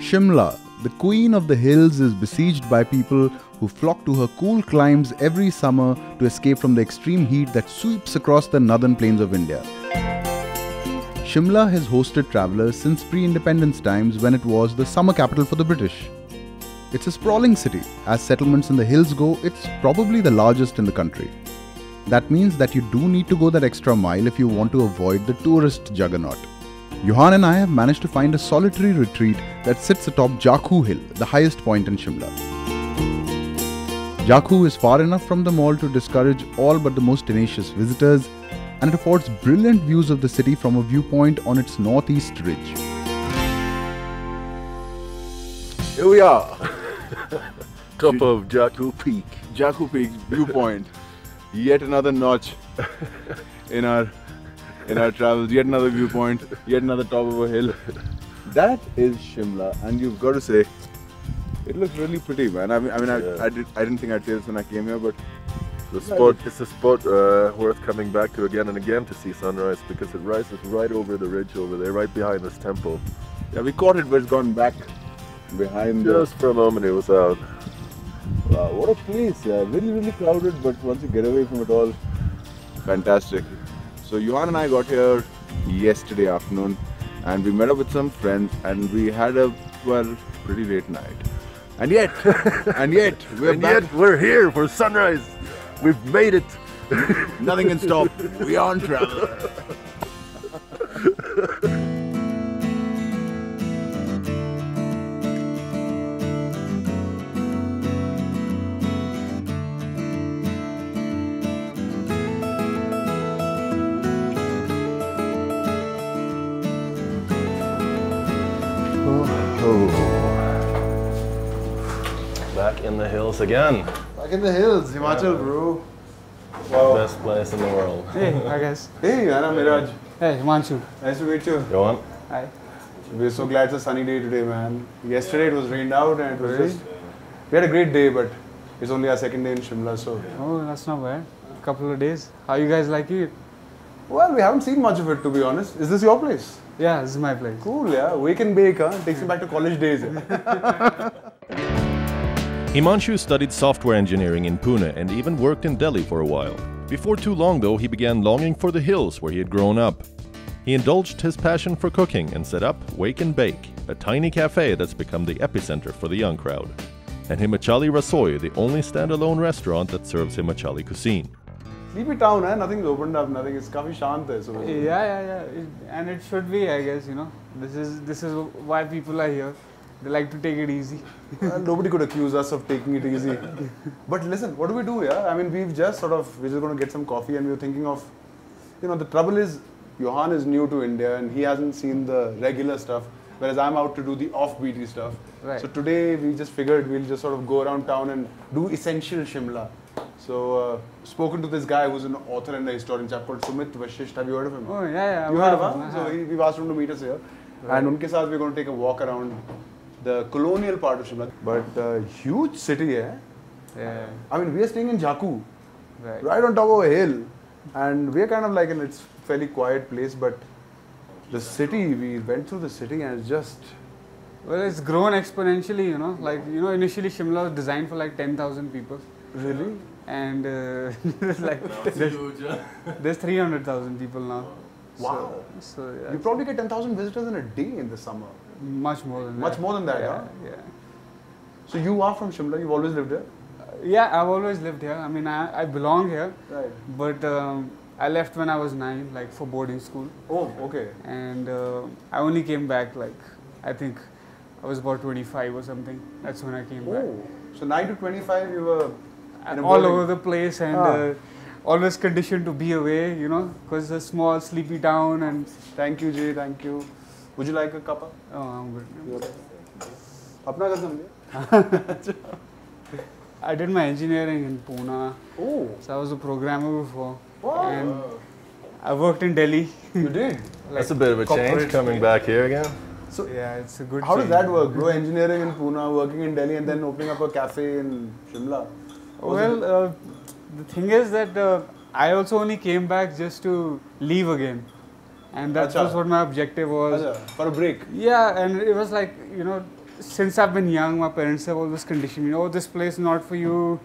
Shimla, the Queen of the Hills, is besieged by people who flock to her cool climes every summer to escape from the extreme heat that sweeps across the northern plains of India. Shimla has hosted travellers since pre-independence times when it was the summer capital for the British. It's a sprawling city. As settlements in the hills go, it's probably the largest in the country. That means that you do need to go that extra mile if you want to avoid the tourist juggernaut. Johan and I have managed to find a solitary retreat that sits atop Jakhoo Hill, the highest point in Shimla. Jakhoo is far enough from the mall to discourage all but the most tenacious visitors, and it affords brilliant views of the city from a viewpoint on its northeast ridge. Here we are, top of Jakhoo Peak. Jakhoo Peak viewpoint. Yet another notch in our travels. Yet another viewpoint. Yet another top of a hill. That is Shimla, and you've got to say, it looks really pretty, man. I didn't think I'd say this when I came here, but It's a spot worth coming back to again and again to see sunrise because it rises right over the ridge over there, right behind this temple. Yeah, we caught it, but it's gone back behind. Just for a moment, it was out. Wow, what a place! Yeah, really, really crowded, but once you get away from it all, fantastic. So Johan and I got here yesterday afternoon, and we met up with some friends, and we had a pretty late night. And yet, we're here for sunrise. We've made it. Nothing can stop WION Traveller. Back in the hills again. Back in the hills, Himachal, bro. Wow. Best place in the world. Hey, hi guys. Hey, I'm Meraj. Hey, Himanshu. Nice to meet you. Johan? Hi. We're so glad it's a sunny day today, man. Yesterday it was rained out and it was just... We had a great day, but it's only our second day in Shimla, so... Oh, that's not bad. A couple of days. How you guys like it? Well, we haven't seen much of it, to be honest. Is this your place? Yeah, this is my place. Cool, yeah. Wake and bake, huh? Takes me back to college days. Himanshu studied software engineering in Pune and even worked in Delhi for a while. Before too long though, he began longing for the hills where he had grown up. He indulged his passion for cooking and set up Wake and Bake, a tiny cafe that's become the epicenter for the young crowd. And Himachali Rasoi, the only standalone restaurant that serves Himachali cuisine. Sleepy town, eh? Nothing's opened up, nothing. It's kafi shant hai, so... Yeah. And it should be, I guess, you know. This is why people are here. They like to take it easy. Well, nobody could accuse us of taking it easy. But listen, what do we do here? I mean, we're just going to get some coffee and we're thinking of, you know, the trouble is, Johan is new to India and he hasn't seen the regular stuff, whereas I'm out to do the offbeaty stuff. Right. So today we just figured we'll just sort of go around town and do essential Shimla. So, spoken to this guy who's an author and a historian, chap called Sumit Vashisht. Have you heard of him? Oh, yeah. You heard of him? So we've asked him to meet us here. Right. And unke saath we're going to take a walk around the colonial part of Shimla, but huge city, eh? Yeah. I mean, we are staying in Jakhoo, right on top of a hill, and we are kind of like in its fairly quiet place. But the city, we went through the city, and it's just Well, it's grown exponentially, you know. Like, you know, initially Shimla was designed for like 10,000 people. Really? And there's like there's 300,000 people now. Wow. So yeah, You probably get 10,000 visitors in a day in the summer. much more than that. Much more than that, yeah, huh? Yeah. So you are from Shimla, you've always lived here? Yeah, I've always lived here. I mean, I belong here. Right. But I left when I was 9, like for boarding school. Oh, okay. And I only came back like, I think I was about 25 or something. That's when I came back. Oh, so 9 to 25 you were in a all boarding- over the place and always conditioned to be away, you know, because it's a small, sleepy town. And Thank you, Jay, thank you. Would you like a cuppa? oh, I'm good. Apna ka samjhe? I did my engineering in Pune. Oh, So I was a programmer before. wow. And I worked in Delhi. You did? That's a bit of a change corporate- coming back here again. So Yeah, it's a good how does change. that work, bro? Engineering in Pune, working in Delhi, and then opening up a cafe in Shimla. How was it? Well, the thing is that I also only came back just to leave again. And that Acha. was what my objective was. Acha, for a break. Yeah, and it was like, you know, since I've been young, my parents have always conditioned me. Oh, this place is not for you.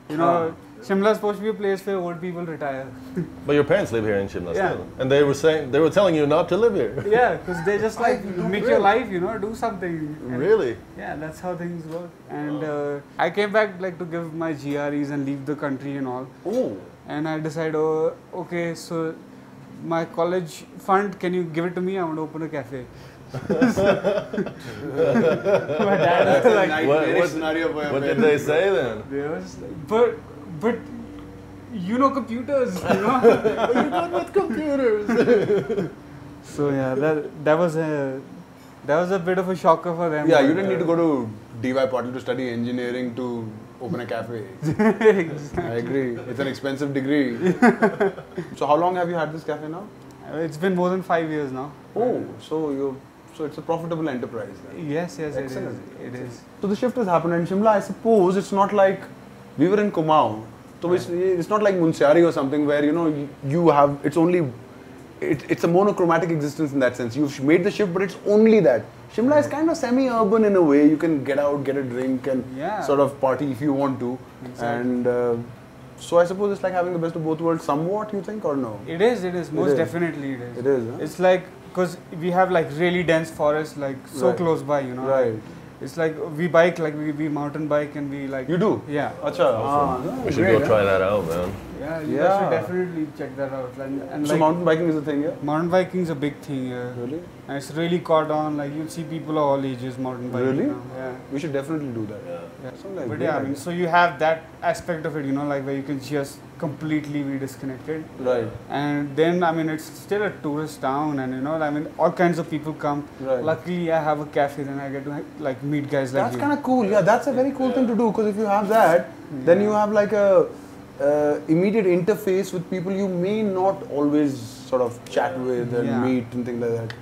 You know, Shimla is supposed to be a place where old people retire. But your parents live here in Shimla Yeah. still. And they were telling you not to live here. Yeah, because they just like make your life, you know, do something. And Really? yeah, that's how things work. And I came back like to give my GREs and leave the country and all. Oh. And I decided, oh, okay, so my college fund, can you give it to me? I want to open a cafe. My dad was like, What did they say then? they was like, but you know computers, you know. You're good with computers. So yeah, that was a bit of a shocker for them. Yeah, you didn't need to go to DY Patil to study engineering to open a cafe. Exactly. I agree. It's an expensive degree. So how long have you had this cafe now? It's been more than 5 years now. Oh, so it's a profitable enterprise then. Yes, Excellent. it is. So the shift has happened in Shimla. I suppose it's not like we were in Kumaon. So it's not like Munsiari or something where you have it's a monochromatic existence in that sense. You've made the shift, but it's only that. Shimla is kind of semi-urban in a way. You can get out, get a drink, and sort of party if you want to. Exactly. And so I suppose it's like having the best of both worlds, somewhat. You think or no? It is. Most definitely it is. It is. Huh? It's like because we have like really dense forests like so Right. close by, you know. Right. It's like we bike, like we mountain bike and we like. You do? Yeah. Acha. We should go try that out, man. Yeah, you Yeah. guys should definitely check that out. And So like, mountain biking is a thing, yeah? mountain biking is a big thing here. Really? And it's really caught on. Like you see people of all ages mountain biking. Really? Now. Yeah. We should definitely do that. Yeah. Something like But that. yeah, I mean, so you have that aspect of it, you know, like where you can just completely be disconnected. Right. And then, I mean, it's still a tourist town, and you know, I mean, all kinds of people come. Right. Luckily, I have a cafe, then I get to like meet guys like That's you. kind of cool. Yeah, that's a very cool thing to do because if you have that, then you have like a immediate interface with people you may not always sort of chat with and meet and things like that.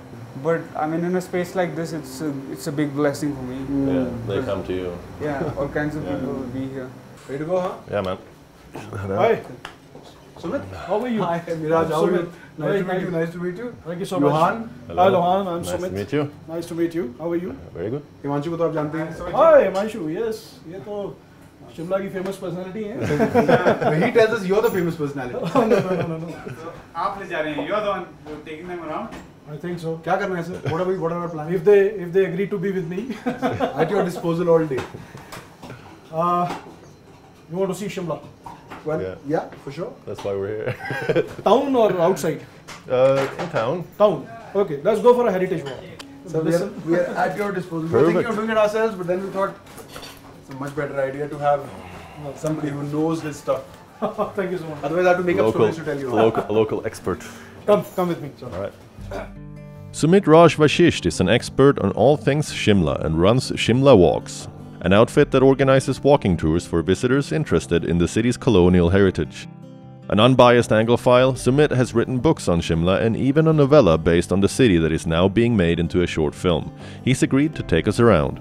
But I mean, in a space like this, it's a big blessing for me. Yeah, they come to you. Yeah, all kinds of people will be here. Ready to go, huh? Yeah, man. Hi, Sumit? how are you? Hi, Meraj. How are you? Nice to meet you. Nice to meet you. Thank you so Johan? much. Hello. Hi, Johan. I'm Nice Sumit. to meet you. Nice to meet you. How are you? Very good. Himanshu को तो आप जानते हैं. Hi, Himanshu. Yes, ये तो शिमला की famous personality है. He tells us you're the famous personality. No. आप ले जा रहे हैं. You're the one taking them around. I think so. क्या करना है sir? What are our plans? If they agree to be with me, At your disposal all day. you want to see Shimla? Well, Yeah. yeah, for sure. That's why we're here. Town or outside? In town. Town. Okay, let's go for a heritage walk. So we are at your disposal. We were Perfect. thinking of doing it ourselves, but then we thought it's a much better idea to have somebody who knows this stuff. Thank you so much. Otherwise, I have to make up stories to tell you. Local expert. Come with me. All right. Sumit Raj Vashisht is an expert on all things Shimla and runs Shimla Walks, an outfit that organizes walking tours for visitors interested in the city's colonial heritage. An unbiased Anglophile, Sumit has written books on Shimla and even a novella based on the city that is now being made into a short film. He's agreed to take us around.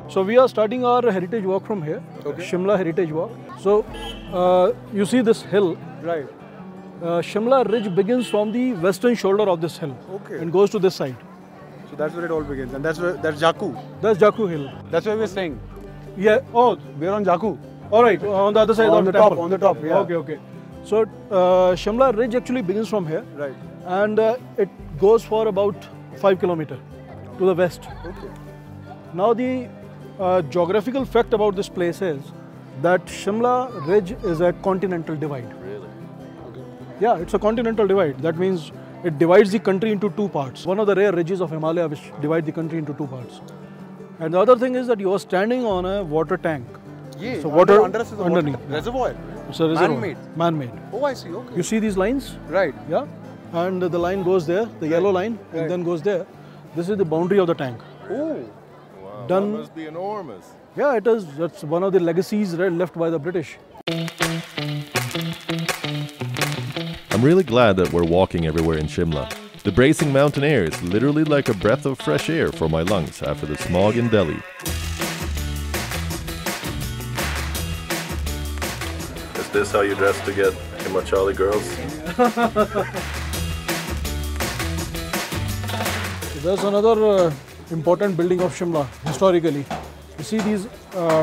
So we are starting our heritage walk from here, Shimla Heritage Walk. So you see this hill, Right. Shimla Ridge begins from the western shoulder of this hill and goes to this side. So that's where it all begins, and that's Jakhoo. That's Jakhoo Hill. That's where we're staying. Yeah. Oh, We're on Jakhoo. all right. On the other side On of the the top, temple. on the top, yeah. Okay. So Shimla Ridge actually begins from here, Right. and it goes for about 5 kilometers to the west. Okay. Now the geographical fact about this place is that Shimla Ridge is a continental divide. Really? Yeah, it's a continental divide. That means it divides the country into two parts. One of the rare ridges of Himalaya which divide the country into two parts. And the other thing is that you are standing on a water tank. Yeah. So water under us is a underneath. water reservoir. It's a reservoir. Man-made. Man-made. Oh, I see. Okay. You see these lines? Right. Yeah. And the line goes there, the yellow line, and then goes there. This is the boundary of the tank. Oh. Wow, Done. that must be enormous. Yeah, it is. That's one of the legacies left by the British. I'm really glad that we're walking everywhere in Shimla. The bracing mountain air is literally like a breath of fresh air for my lungs after the smog in Delhi. Is this how you dress to get Himachali girls? There's another important building of Shimla historically. You see these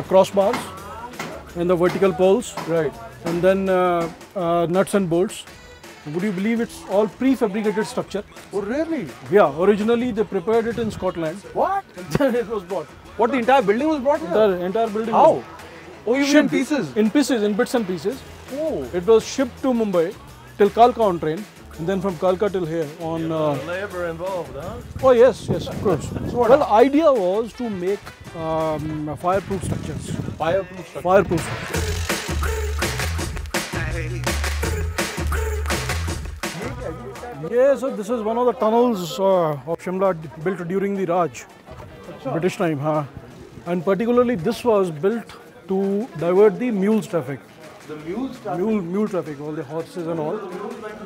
crossbars and the vertical poles, Right. and then nuts and bolts. Would you believe it's all prefabricated structure? Oh, really? Yeah, originally they prepared it in Scotland. What? Then it was bought. What, the entire building was brought here? The entire building How? was Oh, you mean in shipped pieces? in pieces, in bits and pieces. Oh. It was shipped to Mumbai till Kalka on train, and then from Kalka till here on. Labor involved, huh? Oh yes, yes, of course. Well, idea was to make fireproof structures. Fireproof structure. Fireproof structures. Yeah, so this is one of the tunnels of Shimla built during the Raj, British time, huh? And particularly this was built to divert the mules traffic. The mules traffic? Mule traffic, all the horses and all.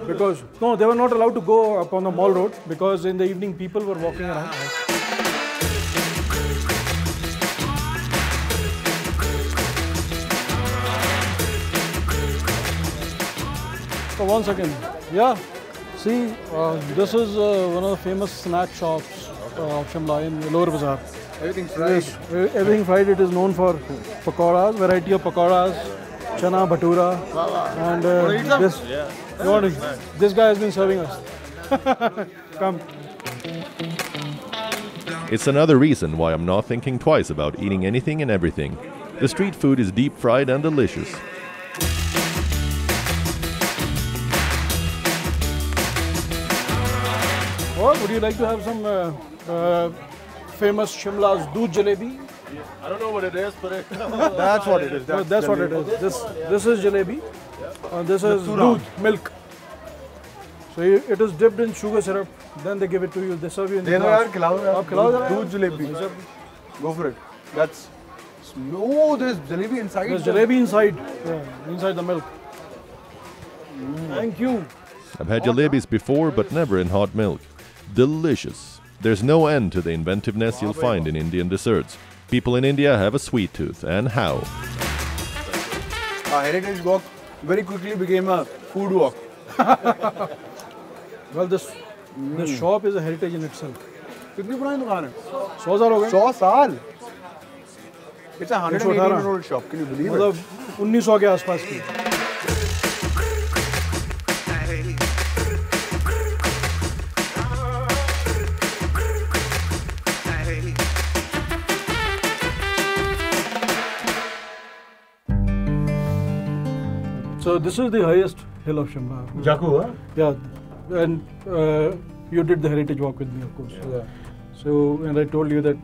Because, no, they were not allowed to go up on the mall road because in the evening people were walking around. So 1 second, yeah. See, this is one of the famous snack shops of Shimla in Lower Bazaar. Everything's fried. Yes, everything fried. It is known for pakoras, variety of pakoras, chana, bhatura, and this. You want to, this guy has been serving us. Come. It's another reason why I'm not thinking twice about eating anything and everything. The street food is deep fried and delicious. Or would you like to have some famous Shimla's Doodh Jalebi? I don't know what it is, but That's what it is. That's what it is. This is jalebi, and this is doodh, milk. So it is dipped in sugar syrup. Then they give it to you. They serve you in the glass. आप खिलाओ जरा। Doodh jalebi. Go for it. That's. No, there's jalebi inside. There's jalebi inside. Yeah, inside the milk. Thank you. I've had jalebis before, but never in hot milk. Delicious. There's no end to the inventiveness you'll find in Indian desserts. People in India have a sweet tooth, and how? Our heritage walk very quickly became a food walk. Well, this shop is a heritage in itself. कितनी पुरानी दुकान है? 100 साल हो गए। 100 साल. It's a 118-year-old shop. Can you believe it? मतलब 1900 के आसपास की। So this is the highest hill of Shimla. Jakhoo, huh? Yeah, and you did the heritage walk with me, of course. Yeah. So, and I told you that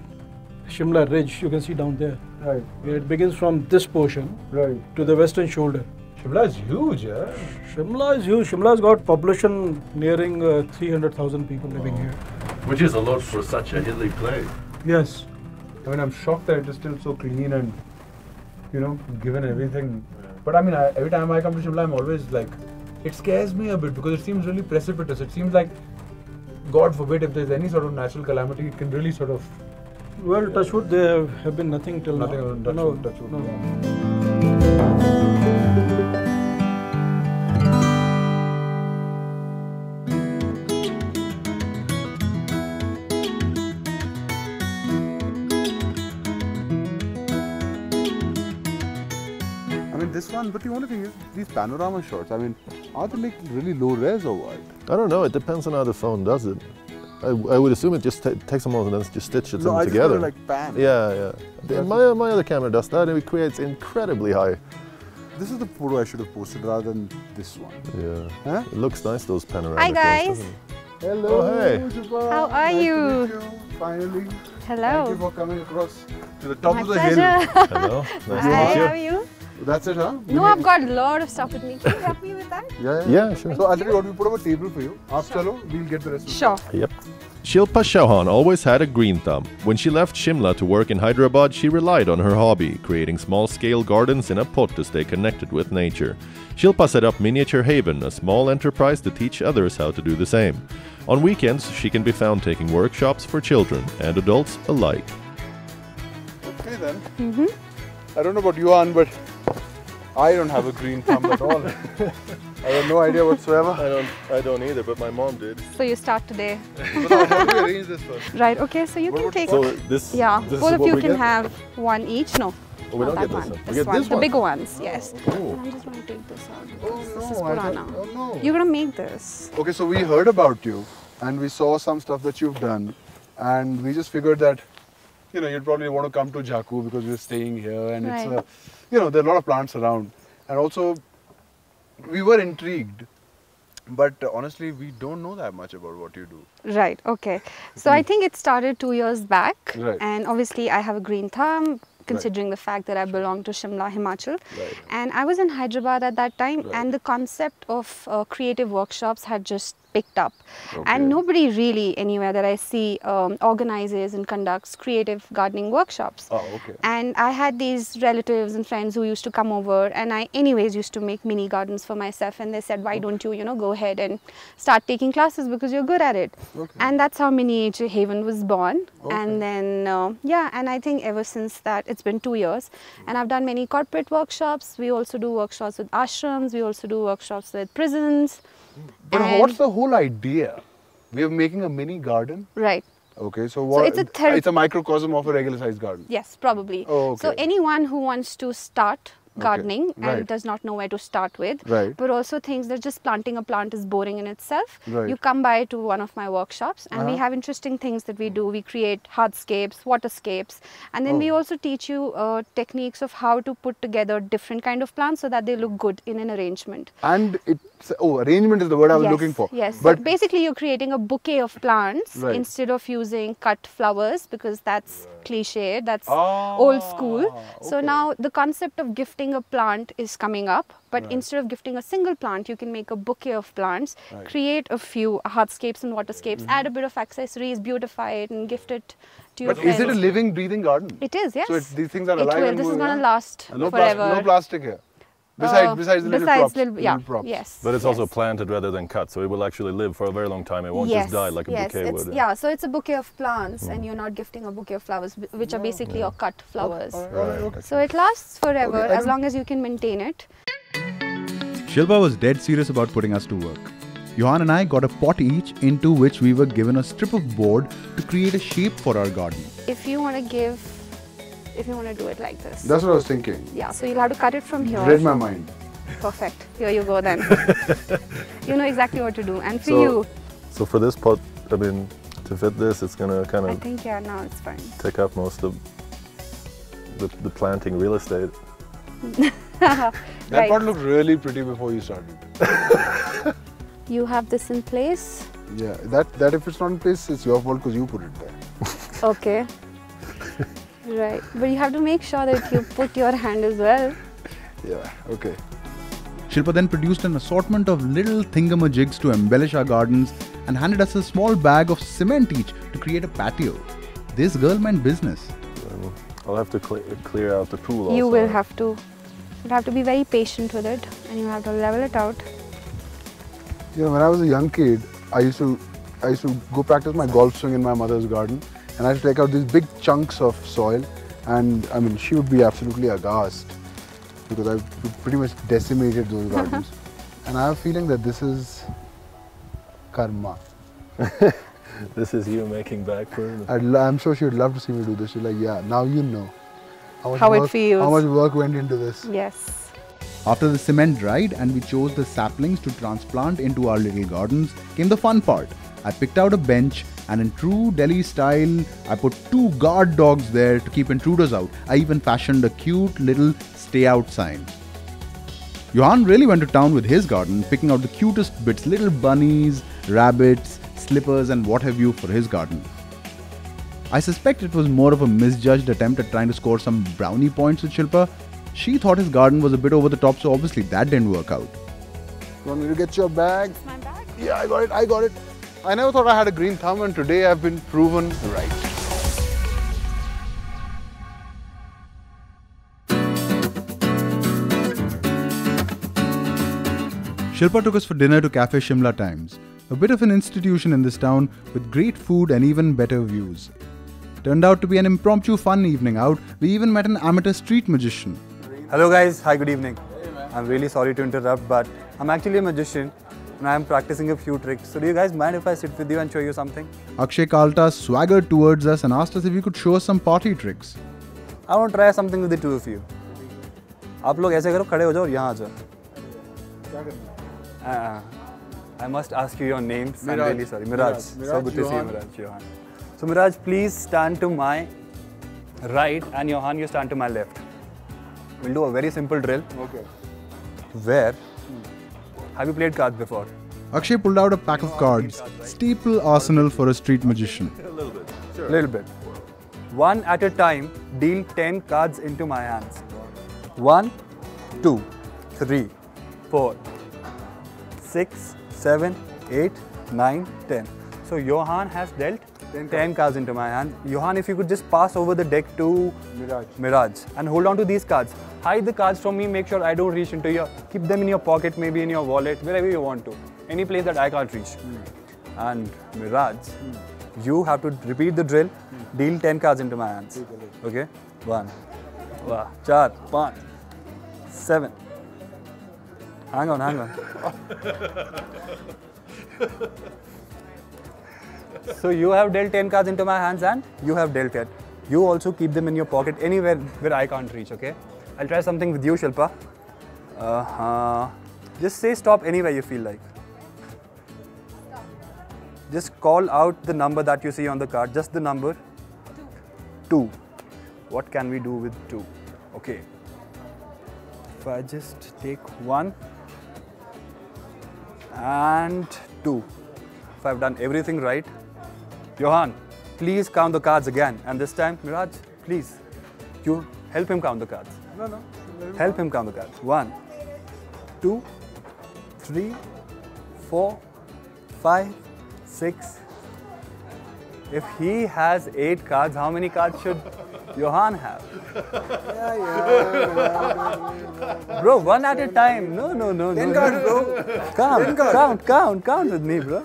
Shimla Ridge, you can see down there. Right. It begins from this portion to the western shoulder. Shimla is huge, yeah? Shimla is huge. Shimla has got population nearing 300,000 people living here. Which is a lot for such a hilly place. Yes. I mean, I'm shocked that it is still so clean and, you know, given everything. But I mean, every time I come to Shimla, I'm always like, it scares me a bit because it seems really precipitous. It seems like, God forbid, if there's any sort of natural calamity, it can really sort of... Well, touch wood, there have been nothing till Nothing now. on touch wood, touch wood. No. This one, but the only thing is, these panorama shots, I mean, are they like really low res or what? I don't know, it depends on how the phone does it. I would assume it just takes a moment and then just stitches them together. Just like pan. Yeah. My other camera does that and it creates incredibly high. This is the photo I should have posted rather than this one. Yeah. Huh? It looks nice, those panoramic Hi guys. ones, doesn't it? Hello. Oh, hey. Shilpa. How are Nice you? to meet you. Finally. Hello. Thank you for coming across to the top My of the pleasure. hill. Hello, nice to Hi, meet you. how are you? That's it, huh? No, I've got a lot of stuff with me. Can you help me with that? Yeah, sure. So I'll tell you what, we put up a table for you. After chalo, we'll get the rest of it. Sure. Yep. Shilpa Chauhan always had a green thumb. When she left Shimla to work in Hyderabad, she relied on her hobby, creating small-scale gardens in a pot to stay connected with nature. Shilpa set up Miniature Haven, a small enterprise to teach others how to do the same. On weekends, she can be found taking workshops for children and adults alike. Okay then. I don't know about Johan, but I don't have a green thumb at all. I have no idea whatsoever. I don't either, but my mom did. So you start today. But how do we arrange this first? Right, okay, so you can take... So this. Yeah, this is both of what you we can get? have one each. No. Oh, we not don't that get this one. one. We This get one. this The one. bigger ones, yes. Oh. And I'm just going to take this out. Oh, This no, is I Purana. don't- oh, no. You're going to make this. Okay, so we heard about you and we saw some stuff that you've done, and we just figured that, you know, you'd probably want to come to Jakhoo because we're staying here, and it's Right. you know, there are a lot of plants around, and also we were intrigued, but honestly we don't know that much about what you do. Right, okay. So I think it started 2 years back. Right. And obviously I have a green thumb, considering the fact that I belong to Shimla, Himachal. Right. And I was in Hyderabad at that time, Right. and the concept of creative workshops had just picked up. Okay. And nobody really anywhere that I see organizes and conducts creative gardening workshops. Oh, okay. And I had these relatives and friends who used to come over, and I anyways used to make mini gardens for myself, and they said, why don't you, go ahead and start taking classes because you're good at it. Okay. And that's how Miniature Haven was born. Okay. And then, yeah, and I think ever since that, it's been 2 years. And I've done many corporate workshops. We also do workshops with ashrams. We also do workshops with prisons. But And- what's the whole idea? We are making a mini garden. Right. Okay, so what? it's a it's a microcosm of a regular sized garden. Yes, probably. Oh, So okay. anyone who wants to start gardening right. and does not know where to start with, Right. but also thinks that just planting a plant is boring in itself, Right. you come by to one of my workshops, and we Uh-huh. have interesting things that we do. We create hardscapes, waterscapes, and then we Oh. also teach you techniques of how to put together different kind of plants so that they look good in an arrangement. And it's arrangement is the word I was Yes, looking for. Yes. So But basically, you're creating a bouquet of plants Right. instead of using cut flowers, because that's cliche, that's Ah, old school. So okay. now the concept of gifting a plant is coming up, but Right. instead of gifting a single plant, you can make a bouquet of plants, Right. Mm-hmm. create a few hardscapes and waterscapes, add a bit of accessories, beautify it, and gift it to your but friends. is it a living, breathing garden? It is, yes. So these things are It alive will. and This is moving, going to yeah? last And no forever. no plastic here. Besides the little props. yeah, little props. yes. But it's also yes. planted rather than cut, so it will actually live for a very long time. It won't just die like a bouquet it's, would. Yeah, so it's a bouquet of plants, and you're not gifting a bouquet of flowers, which are basically your cut flowers. All right, okay. So it lasts forever Okay, I as don't- long as you can maintain it. Shilpa was dead serious about putting us to work. Johan and I got a pot each into which we were given a strip of board to create a shape for our garden. If you want to do it like this. That's what I was thinking. Yeah, so you'll have to cut it from here. Read my mind. Perfect. Here you go then. You know exactly what to do. And for So- you, So for this pot, I mean, to fit this, it's gonna kind I of think, yeah, now it's fine. take up most of the planting real estate. That Right. pot looked really pretty before you started. You have this in place. Yeah, that if it's not in place, it's your fault because you put it there. Okay. Right. But you have to make sure that you put your hand as well. Yeah, okay. Shilpa then produced an assortment of little thingamajigs to embellish our gardens and handed us a small bag of cement each to create a patio. This girl meant business. I'll have to clear out the pool also. You will have to. You'll have to be very patient with it, and you have to level it out. You know, when I was a young kid, I used to go practice my golf swing in my mother's garden, and I used to take out these big chunks of soil, and I mean, she would be absolutely aghast because I pretty much decimated those gardens. And I have a feeling that this is karma. This is you making back for it. I'm sure she would love to see me do this. She's like, yeah, now you know How it work, feels. how much work went into this. Yes. After the cement dried and we chose the saplings to transplant into our little gardens, came the fun part. I picked out a bench and in true Delhi style, I put 2 guard dogs there to keep intruders out. I even fashioned a cute little stay out sign. Johan really went to town with his garden, picking out the cutest bits, little bunnies, rabbits, slippers and what have you for his garden. I suspect it was more of a misjudged attempt at trying to score some brownie points with Shilpa. She thought his garden was a bit over the top, so obviously that didn't work out. You want me to get your bag? It's my bag. Yeah, I got it. I never thought I had a green thumb, and today I've been proven right. Shilpa took us for dinner to Cafe Shimla Times, a bit of an institution in this town with great food and even better views. Turned out to be an impromptu fun evening out. We even met an amateur street magician. Hello guys, hi, good evening. I'm really sorry to interrupt, but I'm actually a magician and I'm practicing a few tricks. So do you guys mind if I sit with you and show you something? Akshay Kalta swaggered towards us and asked us if we could show us some party tricks. I want to try something with the two of you. आप लोग ऐसे करो, खड़े हो जाओ और यहाँ आ जाओ. क्या करना? I must ask you your names. I'm really sorry. Meraj. So good to see you, Meraj. Johan. So Meraj, please stand to my right and Johan, you stand to my left. We'll do a very simple drill. Okay. Where? Have you played cards before? Akshay pulled out a pack of cards, staple arsenal for a street magician. A little bit. Sure. Little bit. One at a time, deal 10 cards into my hands. 1, 2, 3, 4, 6, 7, 8, 9, 10. So Johan has dealt 10 cards into my hand. Johan, if you could just pass over the deck to Meraj and hold on to these cards. Hide the cards from me, make sure I don't reach into your, keep them in your pocket, maybe in your wallet, wherever you want to. Any place that I can't reach. And Meraj, you have to repeat the drill, deal 10 cards into my hands. Okay? 1, 4, 5, 7. Hang on. So you have dealt 10 cards into my hands and you have dealt it. You also keep them in your pocket anywhere where I can't reach, okay? I'll try something with you, Shilpa. Just say stop anywhere you feel like. Just call out the number that you see on the card, just the number. 2. What can we do with 2? Okay. If I just take 1 and 2. If I've done everything right. Johan, please count the cards again. And this time, Meraj, please, you help him count the cards. No. Help him count the cards. 1, 2, 3, 4, 5, 6. If he has 8 cards, how many cards should Johan have? Bro, one at a time. No. 10 cards, bro. Count with me, bro.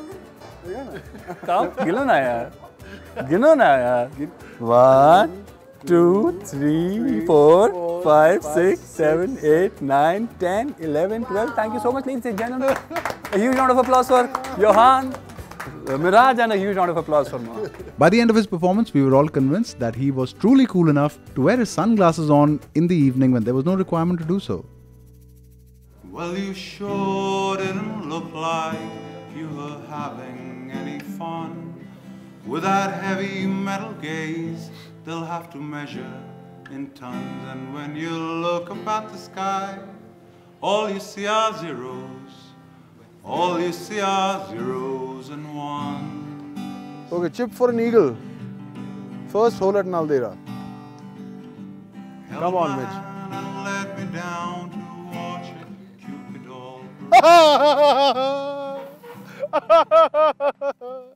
Count. Gino na yaar. 1, 2, 3, 4, 5, 6, 7, 8, 9, 10, 11, 12. Thank you so much, ladies and gentlemen. A huge round of applause for Johan, Meraj, and a huge round of applause for Mo. By the end of his performance, we were all convinced that he was truly cool enough to wear his sunglasses on in the evening when there was no requirement to do so. Well, you sure didn't look like you were having any fun. With that heavy metal gaze, they'll have to measure in tons. And when you look up at the sky, all you see are zeros. All you see are zeros and ones. Okay, chip for an eagle. First hole at Naldera. Come on, Mitch. And let me down to watch it, Cupid all.